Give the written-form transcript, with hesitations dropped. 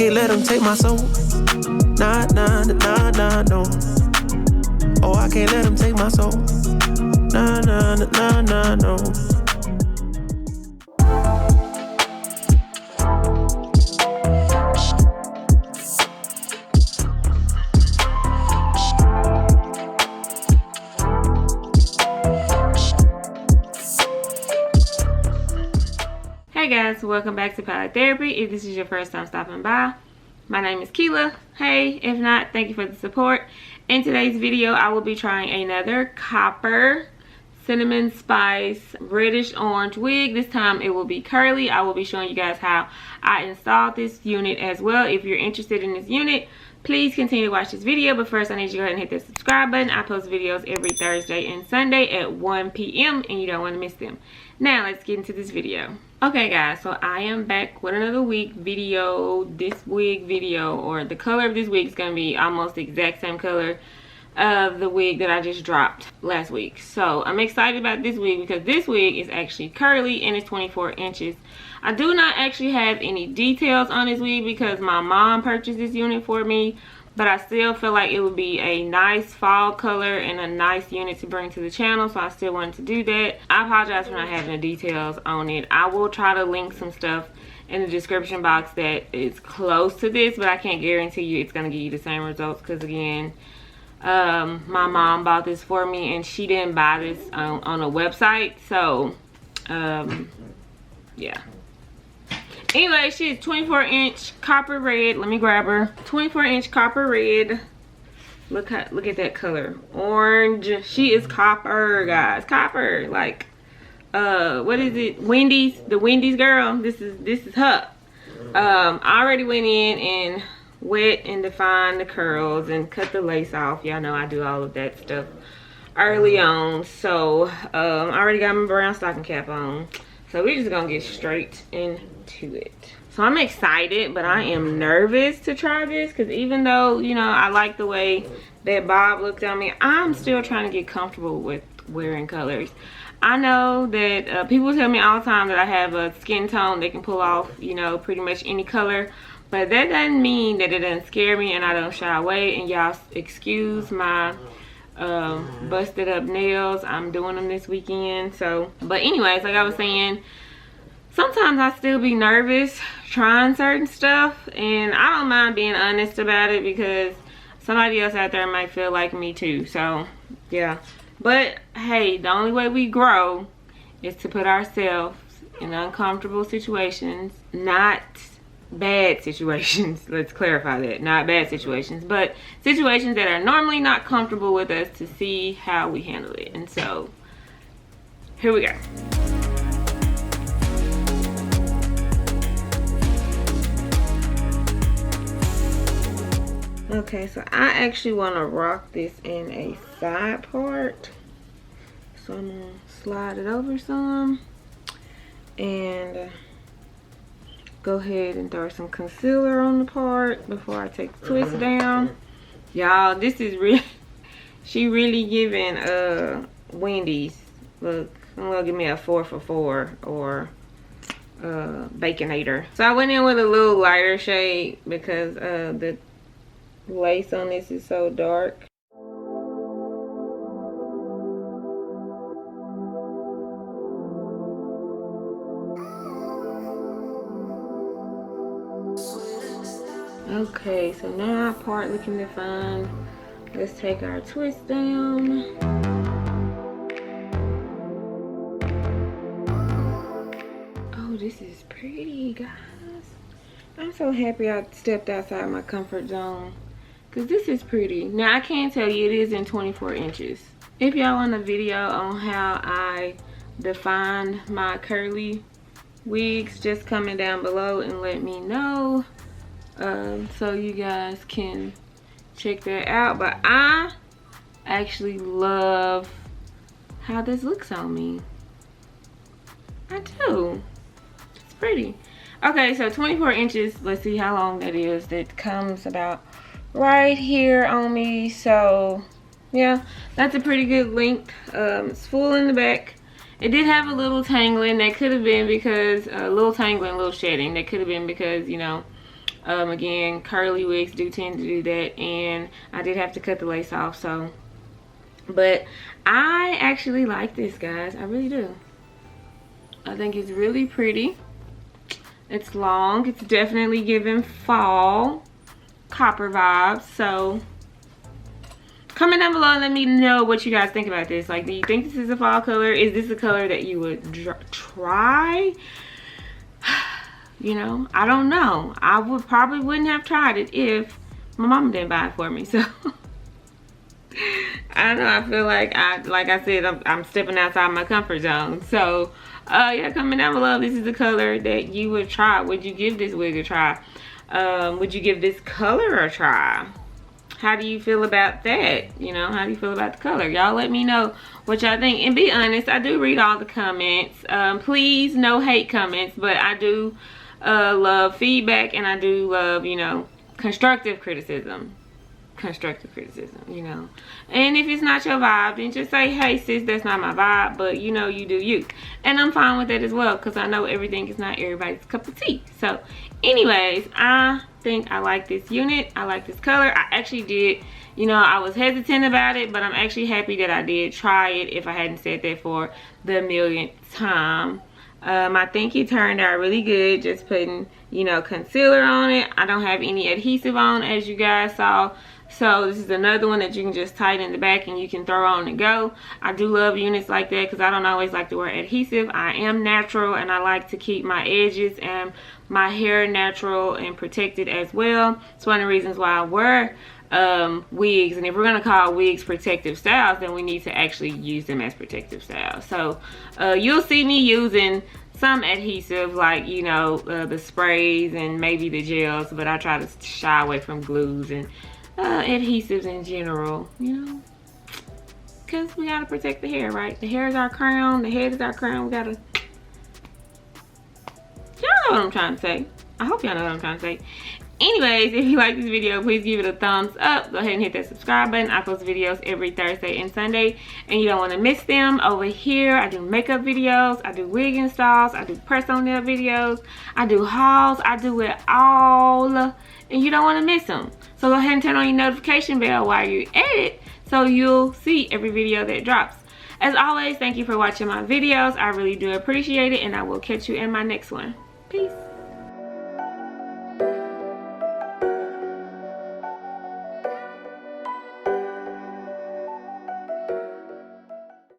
can't let them take my soul. Nah, nah, nah, nah, no. Oh, I can't let them take my soul. Nah, nah, nah, nah, no. Hey guys, welcome back to Palette Therapy. If this is your first time stopping by, my name is Keela. Hey, if not, thank you for the support. In today's video, I will be trying another copper cinnamon spice reddish orange wig. This time it will be curly. I will be showing you guys how I installed this unit as well. If you're interested in this unit, please continue to watch this video. But first, I need you to go ahead and hit the subscribe button. I post videos every Thursday and Sunday at 1 p.m. and you don't want to miss them. Now, let's get into this video. Okay guys, so I am back with another wig video. This wig video, or the color of this wig, is going to be almost the exact same color of the wig that I just dropped last week. So I'm excited about this wig because this wig is actually curly and it's 24 inches. I do not actually have any details on this wig because my mom purchased this unit for me, but I still feel like it would be a nice fall color and a nice unit to bring to the channel, so I still wanted to do that. I apologize for not having the details on it. I will try to link some stuff in the description box that is close to this, but I can't guarantee you it's going to give you the same results because, again, my mom bought this for me and she didn't buy this on a website. So yeah, anyway, she's 24-inch copper red. Let me grab her. 24-inch copper red. Look at that color, orange. She is copper, guys. Copper, like what is it, Wendy's, the Wendy's girl. This is her. I already went in and wet and defined the curls and cut the lace off. Y'all know I do all of that stuff early on. So I already got my brown stocking cap on, so we're just gonna get straight into it. So I'm excited, but I am nervous to try this because even though, you know, I like the way that bob looked on me, I'm still trying to get comfortable with wearing colors. I know that people tell me all the time that I have a skin tone that can pull off, you know, pretty much any color. But that doesn't mean that it doesn't scare me and I don't shy away. And y'all excuse my busted up nails. I'm doing them this weekend. So, but anyways, like I was saying, sometimes I still be nervous trying certain stuff. And I don't mind being honest about it because somebody else out there might feel like me too. So, yeah. But, hey, the only way we grow is to put ourselves in uncomfortable situations, not bad situations. Let's clarify that. Not bad situations, but situations that are normally not comfortable with us, to see how we handle it. And so here we go. Okay, so I actually want to rock this in a side part, so I'm gonna slide it over some and go ahead and throw some concealer on the part before I take the twist down. Y'all, this is really, she really giving Wendy's. Look, I'm gonna give me a 4 for $4 or Baconator. So I went in with a little lighter shade because the lace on this is so dark. Okay, so now our part looking defined. Let's take our twist down. Oh, this is pretty, guys. I'm so happy I stepped outside my comfort zone because this is pretty. Now, I can tell you it is in 24 inches. If y'all want a video on how I define my curly wigs, just comment down below and let me know. So you guys can check that out. But I actually love how this looks on me. I do. It's pretty. Okay, so 24 inches. Let's see how long that is. That comes about right here on me. So yeah, that's a pretty good length. It's full in the back. It did have a little tangling. That could have been because a little tangling, a little shedding. That could have been because, you know, Again, curly wigs do tend to do that, and I did have to cut the lace off. So, but I actually like this, guys. I really do. I think it's really pretty. It's long. It's definitely giving fall copper vibes. So comment down below and let me know what you guys think about this. Like, do you think this is a fall color? Is this a color that you would try? You know, I don't know. I wouldn't have tried it if my mama didn't buy it for me. So I don't know. I feel like I said, I'm stepping outside my comfort zone. So yeah, comment down below if this is a color that you would try. Would you give this wig a try? Would you give this color a try? How do you feel about that? You know, how do you feel about the color? Y'all let me know what y'all think. And be honest, I do read all the comments. Please, no hate comments, but I do love feedback, and I do love, you know, constructive criticism, you know. And if it's not your vibe, then just say, hey sis, that's not my vibe, but you know, you do you. And I'm fine with that as well, because I know everything is not everybody's cup of tea. So anyways, I think I like this unit. I like this color. I actually did, you know, I was hesitant about it, but I'm actually happy that I did try it, if I hadn't said that for the millionth time. I think it turned out really good, just putting, you know, concealer on it. I don't have any adhesive on, as you guys saw. So this is another one that you can just tighten in the back and you can throw on and go. I do love units like that because I don't always like to wear adhesive. I am natural, and I like to keep my edges and my hair natural and protected as well. It's one of the reasons why I wear wigs. And if we're going to call wigs protective styles, then we need to actually use them as protective styles. So you'll see me using some adhesive, like, you know, the sprays and maybe the gels, but I try to shy away from glues and adhesives in general, you know, because we gotta protect the hair, right? The hair is our crown, the head is our crown. We gotta, y'all know what I'm trying to say. I hope y'all know what I'm trying to say. Anyways, if you like this video, please give it a thumbs up. Go ahead and hit that subscribe button. I post videos every Thursday and Sunday, and you don't want to miss them. Over here, I do makeup videos, I do wig installs, I do press on nail videos, I do hauls, I do it all, and you don't want to miss them. So go ahead and turn on your notification bell while you're at it, so you'll see every video that drops. As always, thank you for watching my videos. I really do appreciate it, and I will catch you in my next one. Peace.